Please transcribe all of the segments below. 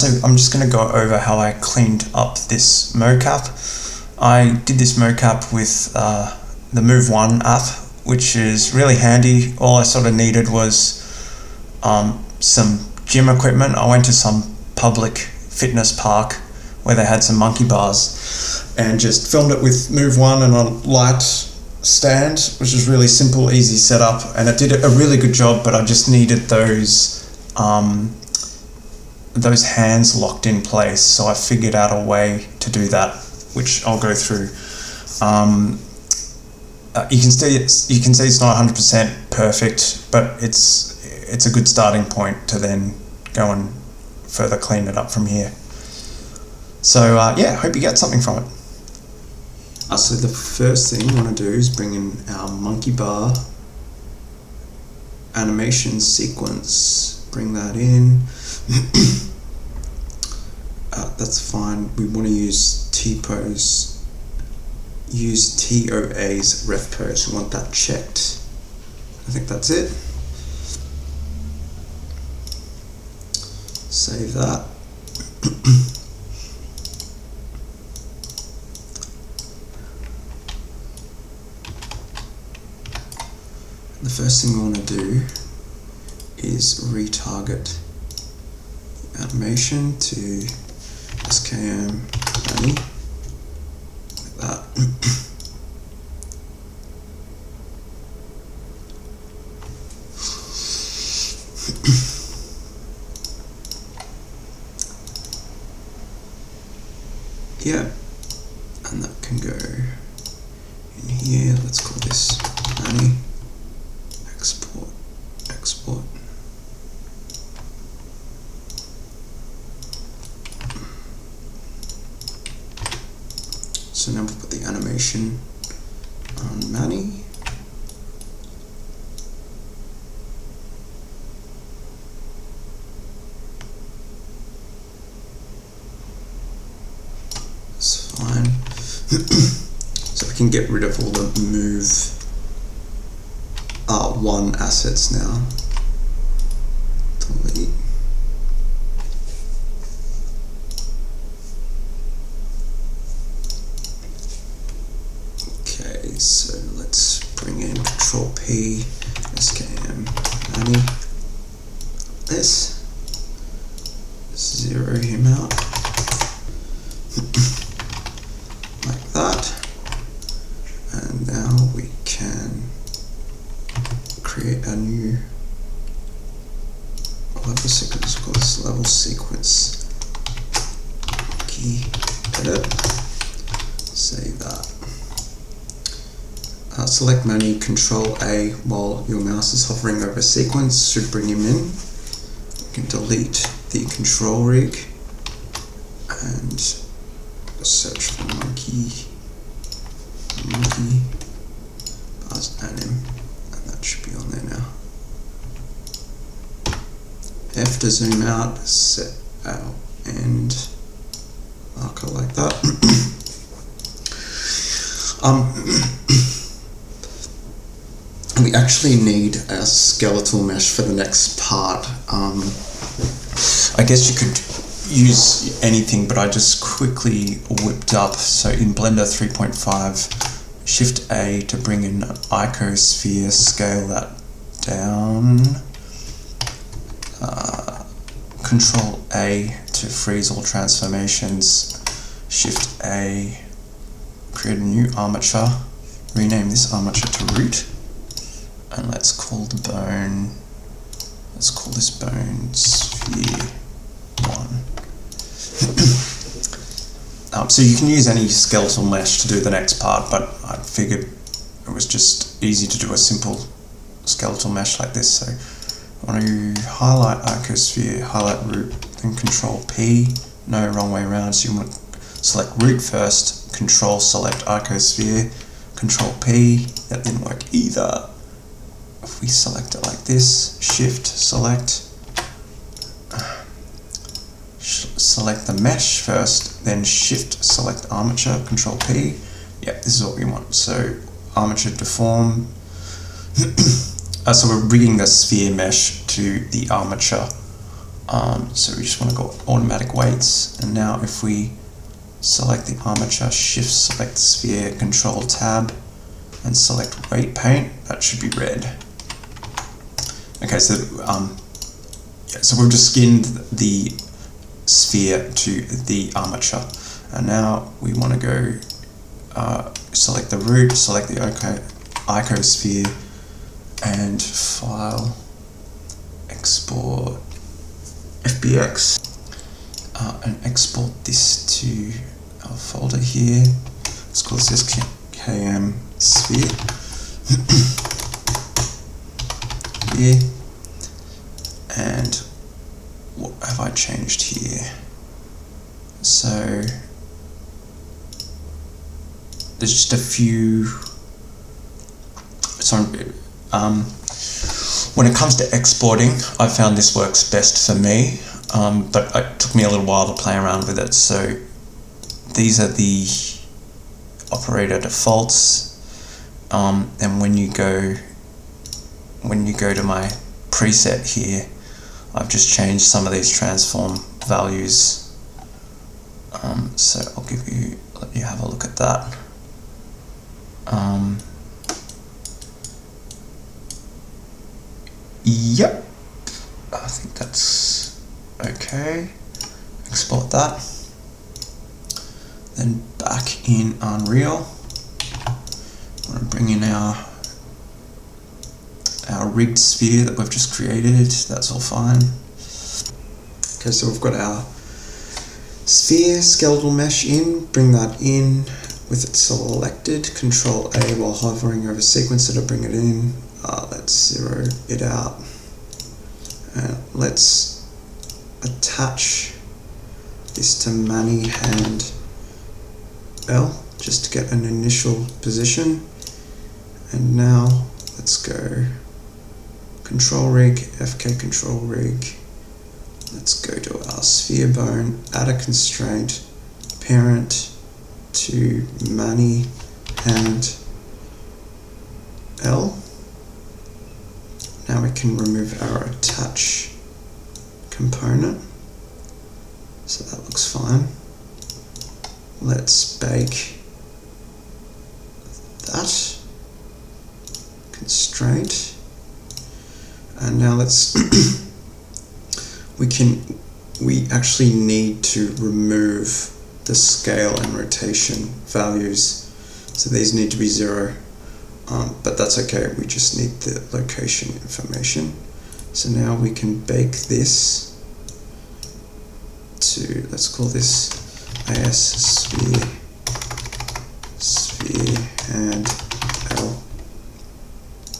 So I'm just going to go over how I cleaned up this MoCap. I did this MoCap with the Move One app, which is really handy. All I sort of needed was some gym equipment. I went to some public fitness park where they had some monkey bars and just filmed it with Move One and a light stand, which is really simple, easy setup, and it did a really good job. But I just needed those hands locked in place, so I figured out a way to do that, which I'll go through. You can see it's not 100% perfect, but it's a good starting point to then go and further clean it up from here. So yeah, hope you get something from it. So the first thing I want to do is bring in our monkey bar animation sequence. Bring that in. That's fine. We want to use T-pose. Use TOA's ref pose. We want that checked. I think that's it. Save that. The first thing we want to do is retarget the animation to SKM 90, like that. Yeah, and that can go in here. Let's call this 90. Export. So now we'll put the animation on Manny. That's fine. So we can get rid of all the Move One assets now. Delete. Okay, so let's bring in Control P, SKM 90. This. Zero him out. Like that. And now we can create a new level sequence. We'll call this level sequence. Key edit. Save that. Select Manny, Control A while your mouse is hovering over a sequence, should bring him in. You can delete the control rig and search for monkey bars anim. That should be on there now. F to zoom out, set our end marker like that. We actually need a skeletal mesh for the next part. I guess you could use anything, but I just quickly whipped up. So in Blender 3.5, Shift A to bring in icosphere, scale that down. Control A to freeze all transformations. Shift A, create a new armature. Rename this armature to root. And let's call the bone, let's call this bone sphere 1. So you can use any skeletal mesh to do the next part, but I figured it was just easy to do a simple skeletal mesh like this. So I want to highlight icosphere, highlight root, then Control P, no, wrong way around. So you want to select root first, Control select icosphere, Control P, that didn't work either. If we select it like this, Shift select, select the mesh first, then Shift select armature, Control P. Yep, this is what we want. So armature deform. So we're rigging the sphere mesh to the armature So we just want to go automatic weights, and now if we select the armature, shift select sphere, control tab, and select weight paint, that should be red. Okay, so so we've just skinned the sphere to the armature, and now we want to go select the root, select the icosphere, and file, export FBX, and export this to our folder here. Let's call this KM sphere. Here. And what have I changed here? So there's just a few. So when it comes to exporting, I found this works best for me, but it took me a little while to play around with it. So these are the operator defaults, and when you go to my preset here, I've just changed some of these transform values. So I'll let you have a look at that. Yep, I think that's okay. Export that. Then back in Unreal, I'm going to bring in our rigged sphere that we've just created. That's all fine. Okay, so we've got our sphere skeletal mesh in. Bring that in with it selected. Control A while hovering over sequencer to bring it in. Let's zero it out. Let's attach this to Mani hand L just to get an initial position. And now let's go control rig, FK control rig. Let's go to our sphere bone, add a constraint, parent to Mani hand L. Now we can remove our attach component. So that looks fine. Let's bake that constraint. And now let's we actually need to remove the scale and rotation values. So these need to be 0. But that's okay, we just need the location information. So now we can bake this to, let's call this AS sphere and L.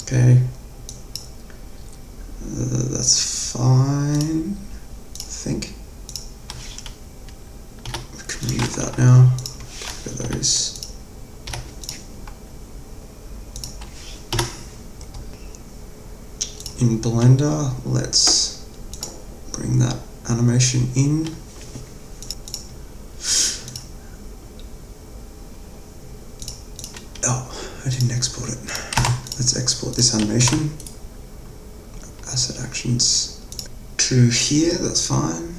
Okay, that's fine, I think. We can remove that now. Look at those. In Blender, let's bring that animation in. Oh, I didn't export it. Let's export this animation. Asset actions to here, that's fine.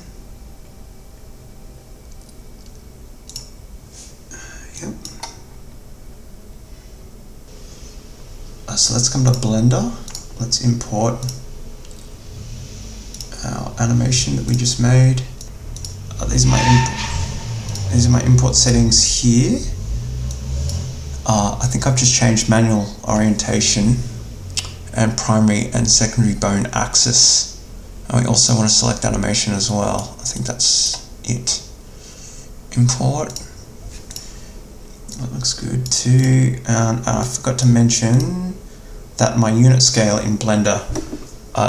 Yep. So let's come to Blender. Let's import our animation that we just made. These are my import settings here. I think I've just changed manual orientation and primary and secondary bone axis. And we also want to select animation as well. I think that's it. Import. That looks good too. And I forgot to mention that my unit scale in Blender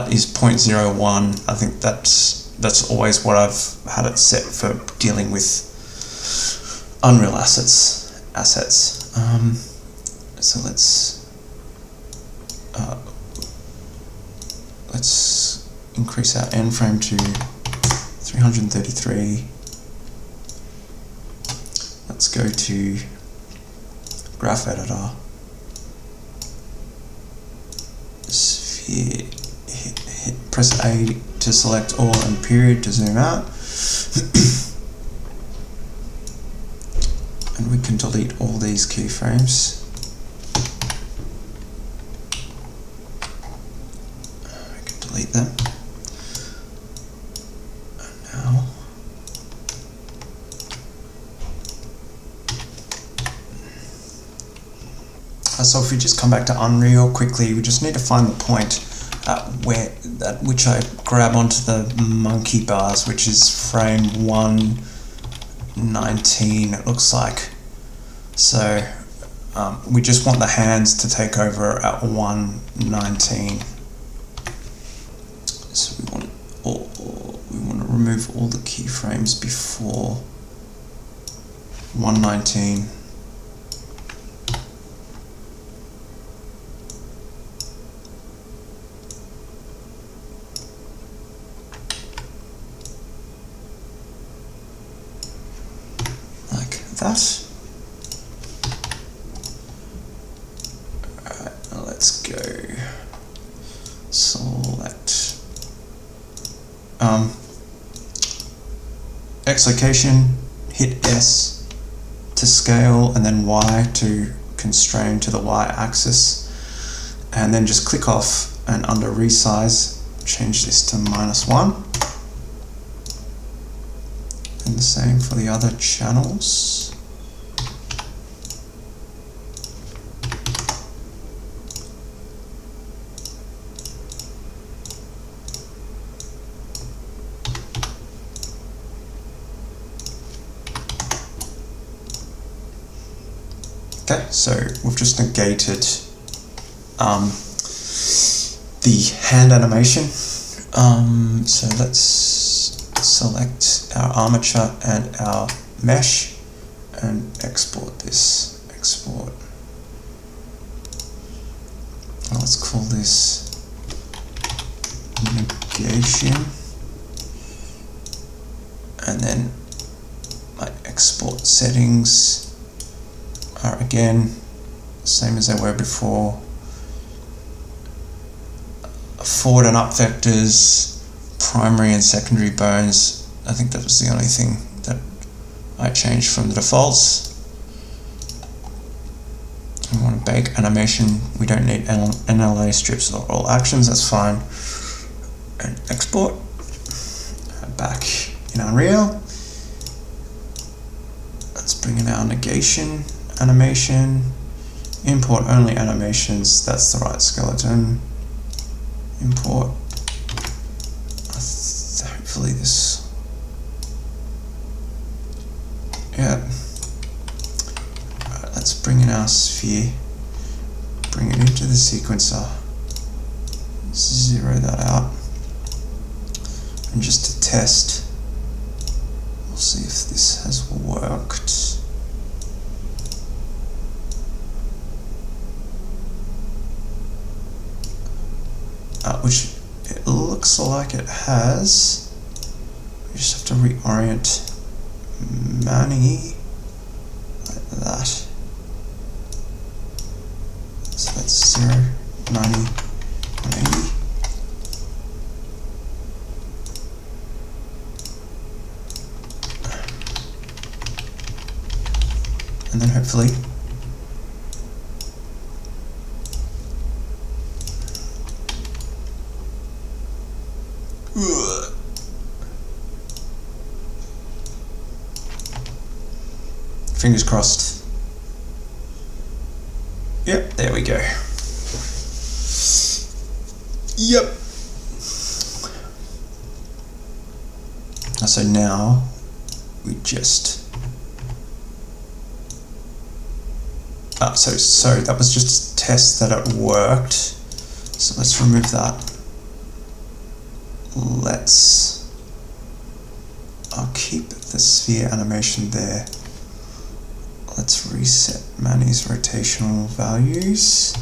is 0.01. I think that's always what I've had it set for dealing with Unreal assets. So let's increase our end frame to 333. Let's go to Graph Editor. Sphere, press A to select all and period to zoom out. And we can delete all these keyframes. We can delete them. And now so if we just come back to Unreal quickly, we just need to find the point at which I grab onto the monkey bars, which is frame 119, it looks like. So we just want the hands to take over at 119. So we want to remove all the keyframes before 119. That. Alright, now let's go select X location, hit S to scale, and then Y to constrain to the Y axis, and then just click off and under resize change this to -1, and the same for the other channels. Okay, so we've just negated the hand animation. So let's select our armature and our mesh and export this. Export. Now let's call this negation, and then my export settings are again same as they were before. Forward and up vectors, primary and secondary bones. I think that was the only thing that I changed from the defaults. We want to bake animation. We don't need NLA strips or all actions, that's fine. And export. Back in Unreal. Let's bring in our negation animation. Import only animations, that's the right skeleton. Import. Hopefully this. Yeah. Alright, let's bring in our sphere. Bring it into the sequencer. Zero that out. And just to test, we'll see if this has worked. Which it looks like it has. We just have to reorient Manny like that. So that's 0, 90, 180. And then hopefully fingers crossed. Yep, there we go. Yep. So now we just so that was just a test that it worked. So let's remove that. I'll keep the sphere animation there. Let's reset Manny's rotational values.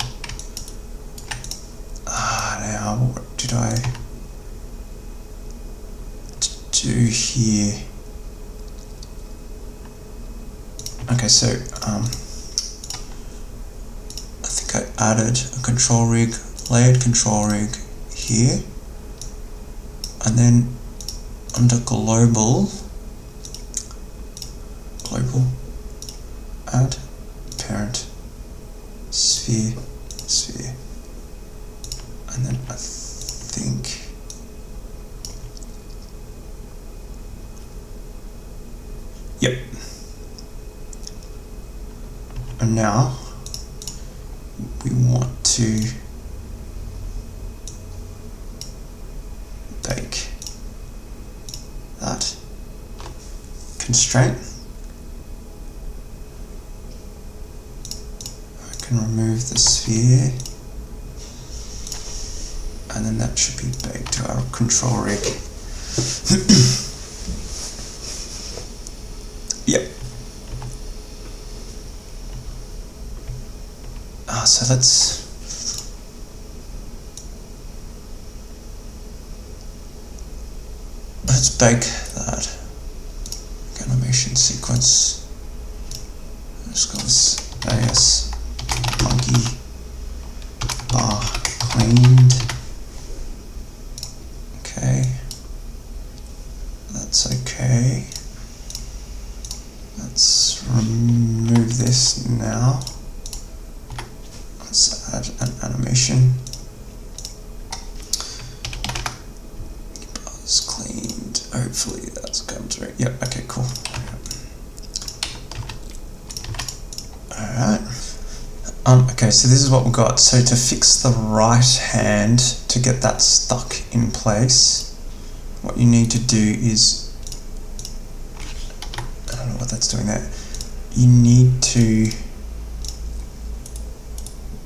Now what did I do here? Okay, so I think I added a control rig, layered control rig here. and then under global, add parent sphere, and then I think yep. And now we want to bake that constraint. I can remove the sphere, and then that should be baked to our control rig. Yep. So let's bake that animation sequence. Let's go with AS monkey bar cleaned. Okay, that's okay. Let's remove this now. Let's add an animation. Bars cleaned. Hopefully that's come through. Yep, okay, cool. Alright. Okay, so this is what we've got. So to fix the right hand, to get that stuck in place, what you need to do is, I don't know what that's doing there. You need to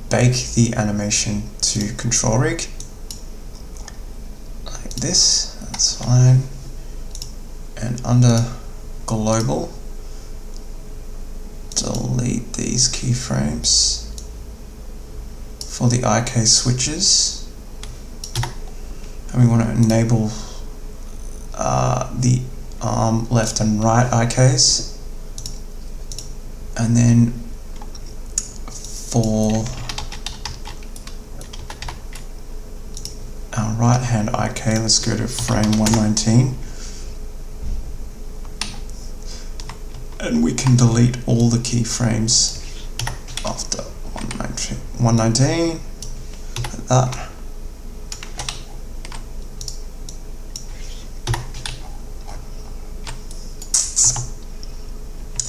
bake the animation to control rig like this. That's fine. And under global, delete these keyframes for the IK switches, and we want to enable the arm left and right IKs, and then for our right hand IK, let's go to frame 119, and we can delete all the keyframes after 119, like that.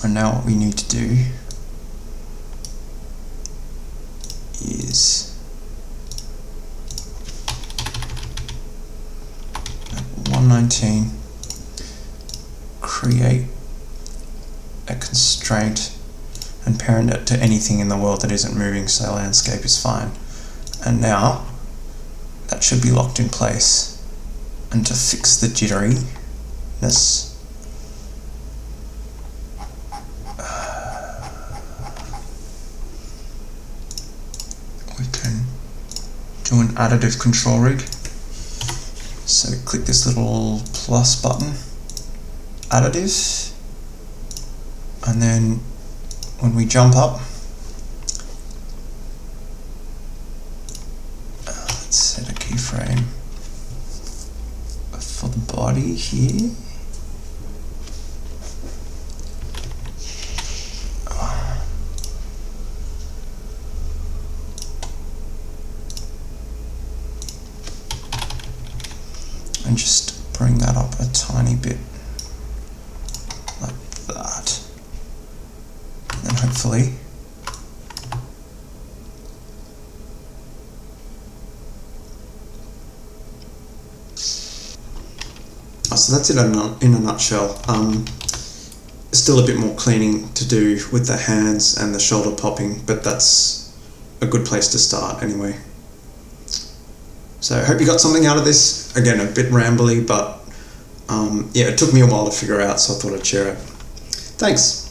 And now what we need to do is at 119 create a constraint and parent it to anything in the world that isn't moving, so landscape is fine. And now that should be locked in place. And to fix the jitteriness, we can do an additive control rig. So click this little plus button, additive, and then when we jump up, let's set a keyframe for the body here. And just bring that up a tiny bit, like that. And then hopefully so that's it in a nutshell. Still a bit more cleaning to do with the hands and the shoulder popping, but that's a good place to start anyway. So I hope you got something out of this. Again, a bit rambly, but yeah, it took me a while to figure out, so I thought I'd share it. Thanks.